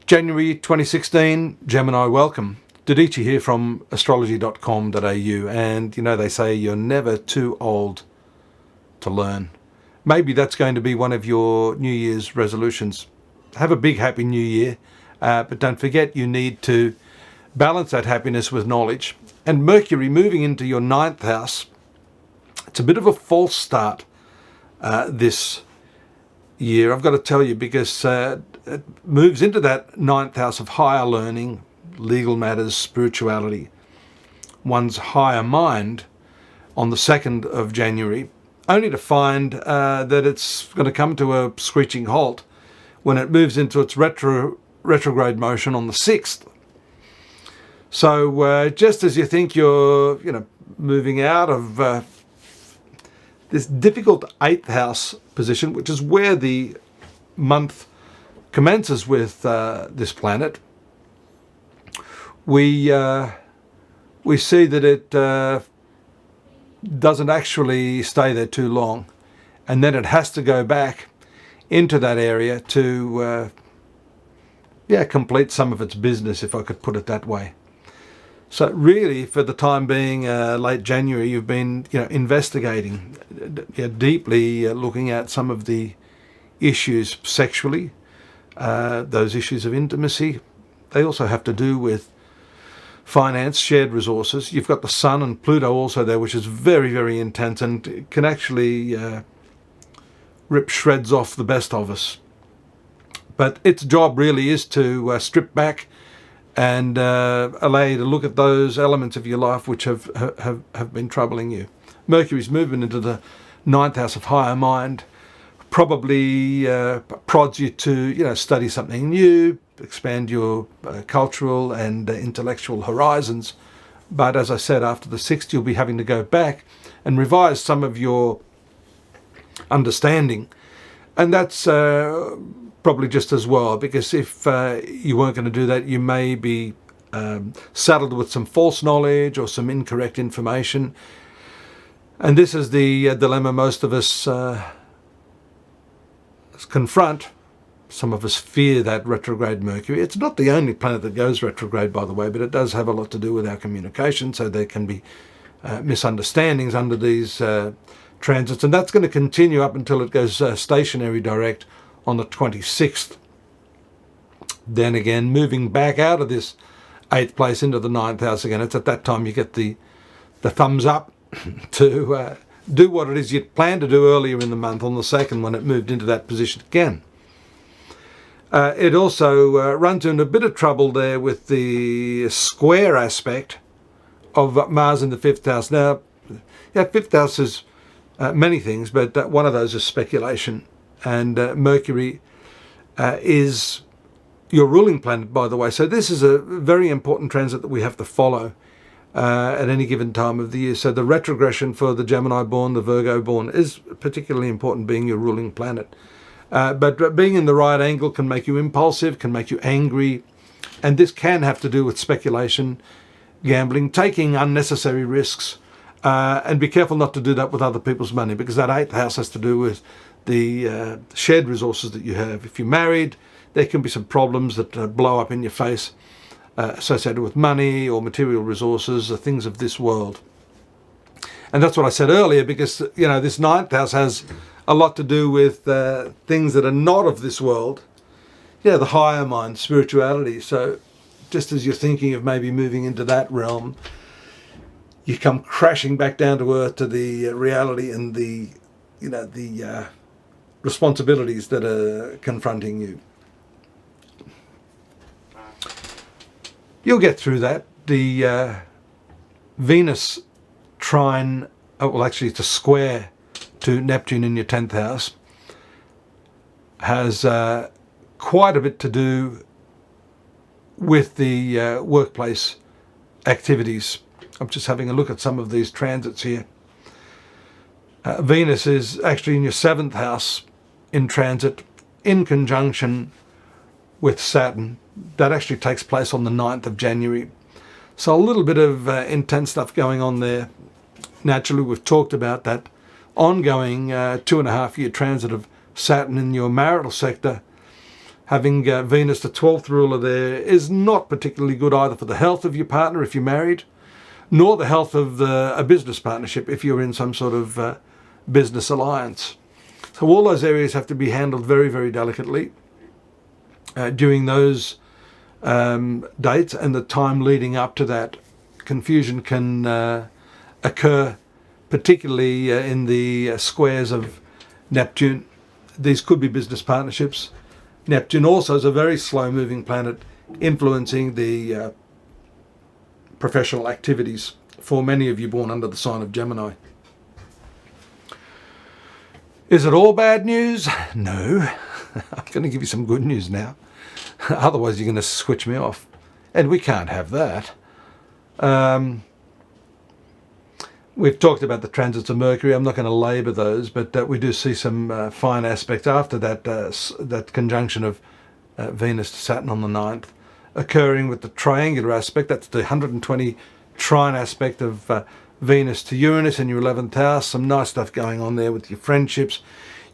January 2016, Gemini, welcome. Dadhichi here from astrology.com.au, and they say you're never too old to learn. Maybe that's going to be one of your New Year's resolutions. Have a big happy New Year, but don't forget you need to balance that happiness with knowledge. And Mercury moving into your 9th house, it's a bit of a false start this year, I've got to tell you, because it moves into that 9th house of higher learning, legal matters, spirituality, one's higher mind on the 2nd of January, only to find that it's going to come to a screeching halt when it moves into its retrograde motion on the 6th. So just as you think you're moving out of this difficult 8th house position, which is where the month commences with this planet, we see that it doesn't actually stay there too long, and then it has to go back into that area to complete some of its business, if I could put it that way. So really, for the time being, late January, you've been investigating, deeply looking at some of the issues sexually, those issues of intimacy. They also have to do with finance, shared resources. You've got the Sun and Pluto also there, which is very, very intense and can actually rip shreds off the best of us. But its job really is to strip back and allow you to look at those elements of your life which have been troubling you. Mercury's movement into the 9th house of higher mind probably prods you to study something new, expand your cultural and intellectual horizons. But as I said, after the 6th, you'll be having to go back and revise some of your understanding. And that's probably just as well, because if you weren't going to do that, you may be saddled with some false knowledge or some incorrect information. And this is the dilemma most of us confront. Some of us fear that retrograde Mercury. It's not the only planet that goes retrograde, by the way, but it does have a lot to do with our communication, so there can be misunderstandings under these transits, and that's going to continue up until it goes stationary direct on the 26th. Then again, moving back out of this 8th place into the 9th house again, it's at that time you get the thumbs up to do what it is you'd planned to do earlier in the month on the 2nd when it moved into that position again. It also runs into a bit of trouble there with the square aspect of Mars in the 5th house. Now, 5th house is many things, but one of those is speculation. And Mercury is your ruling planet, by the way. So this is a very important transit that we have to follow at any given time of the year. So the retrogression for the Gemini born, the Virgo born, is particularly important, being your ruling planet. But being in the right angle can make you impulsive, can make you angry, and this can have to do with speculation, gambling, taking unnecessary risks, and be careful not to do that with other people's money, because that 8th house has to do with the shared resources that you have. If you're married, there can be some problems that blow up in your face associated with money or material resources, or things of this world. And that's what I said earlier, because this 9th house has a lot to do with things that are not of this world. The higher mind, spirituality. So just as you're thinking of maybe moving into that realm, you come crashing back down to earth to the reality and the responsibilities that are confronting you. You'll get through that. The Venus trine, actually it's a square to Neptune in your 10th house, has quite a bit to do with the workplace activities. I'm just having a look at some of these transits here. Venus is actually in your 7th house in transit, in conjunction with Saturn. That actually takes place on the 9th of January. So a little bit of intense stuff going on there. Naturally, we've talked about that ongoing 2.5-year transit of Saturn in your marital sector, Having Venus, the 12th ruler there, is not particularly good either for the health of your partner if you're married, nor the health of a business partnership if you're in some sort of business alliance. So all those areas have to be handled very, very delicately during those dates and the time leading up to that. Confusion can occur, particularly in the squares of Neptune. These could be business partnerships. Neptune also is a very slow-moving planet, influencing the professional activities for many of you born under the sign of Gemini. Is it all bad news? No. I'm going to give you some good news now. Otherwise you're going to switch me off. And we can't have that. We've talked about the transits of Mercury. I'm not going to labour those, but we do see some fine aspects after that conjunction of Venus to Saturn on the 9th, occurring with the triangular aspect. That's the 120 trine aspect of Venus to Uranus in your 11th house. Some nice stuff going on there with your friendships.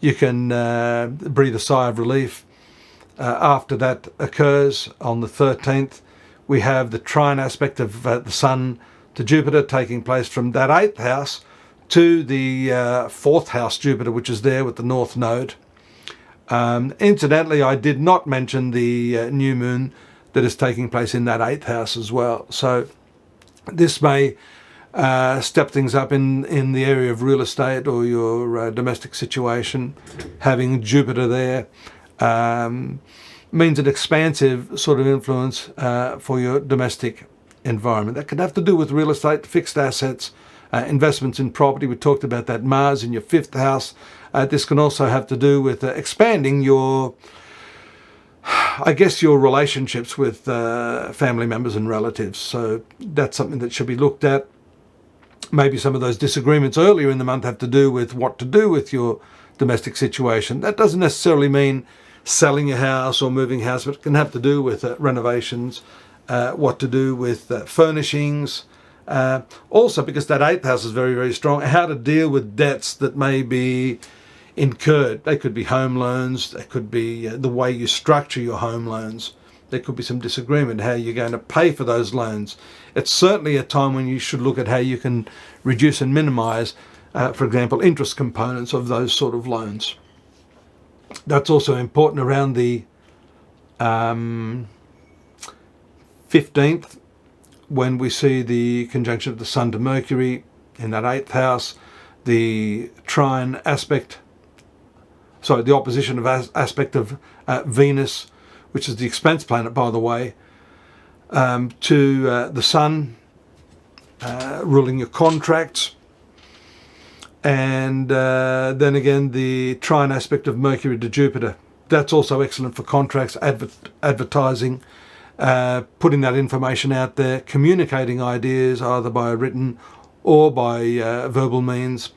You can breathe a sigh of relief. After that occurs on the 13th, we have the trine aspect of the Sun to Jupiter taking place from that 8th house to the 4th house Jupiter, which is there with the North Node. Incidentally, I did not mention the new moon that is taking place in that 8th house as well. So this may step things up in the area of real estate or your domestic situation. Having Jupiter there means an expansive sort of influence for your domestic environment. That can have to do with real estate, fixed assets, investments in property. We talked about that. Mars in your 5th house. This can also have to do with expanding your relationships with family members and relatives. So that's something that should be looked at. Maybe some of those disagreements earlier in the month have to do with what to do with your domestic situation. That doesn't necessarily mean selling your house or moving house, but it can have to do with renovations, what to do with furnishings. Also, because that 8th house is very, very strong, how to deal with debts that may be incurred. They could be home loans. They could be the way you structure your home loans. There could be some disagreement how you're going to pay for those loans. It's certainly a time when you should look at how you can reduce and minimize, for example, interest components of those sort of loans. That's also important around the 15th, when we see the conjunction of the Sun to Mercury in that 8th house, the trine aspect, the opposition of aspect of Venus, which is the expense planet, by the way, to the Sun, ruling your contracts. And then again, the trine aspect of Mercury to Jupiter. That's also excellent for contracts, advertising, putting that information out there, communicating ideas either by written or by verbal means.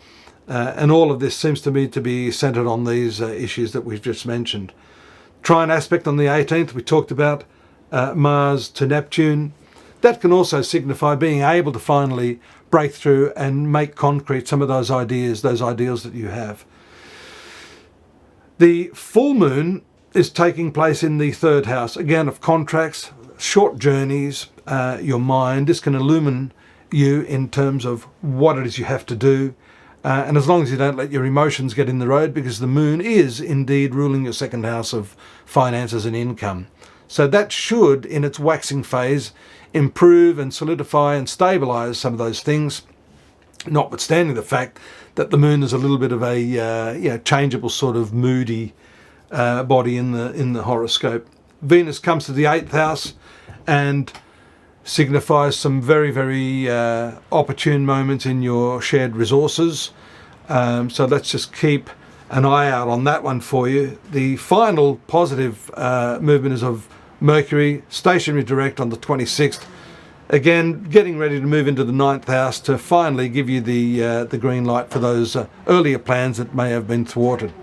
And all of this seems to me to be centered on these issues that we've just mentioned. Trine aspect on the 18th, we talked about Mars to Neptune. That can also signify being able to finally break through and make concrete some of those ideas, those ideals that you have. The full moon is taking place in the 3rd house, again of contracts, short journeys, your mind. This can illumine you in terms of what it is you have to do. And as long as you don't let your emotions get in the road, because the moon is indeed ruling your 2nd house of finances and income. So that should, in its waxing phase, improve and solidify and stabilize some of those things, notwithstanding the fact that the moon is a little bit of a changeable sort of moody body in the horoscope. Venus comes to the 8th house and signifies some very, very opportune moments in your shared resources. So let's just keep an eye out on that one for you. The final positive movement is of Mercury, stationary direct on the 26th. Again, getting ready to move into the 9th house to finally give you the green light for those earlier plans that may have been thwarted.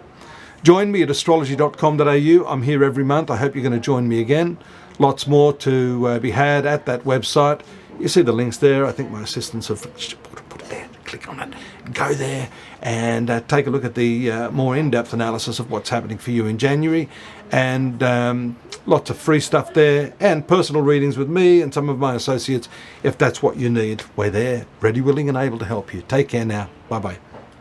Join me at astrology.com.au. I'm here every month. I hope you're going to join me again. Lots more to be had at that website. You see the links there. I think my assistants have put it there. click on it. Go there and take a look at the more in-depth analysis of what's happening for you in January, and lots of free stuff there, and personal readings with me and some of my associates. If that's what you need, we're there, ready, willing and able to help you. Take care now. Bye-bye.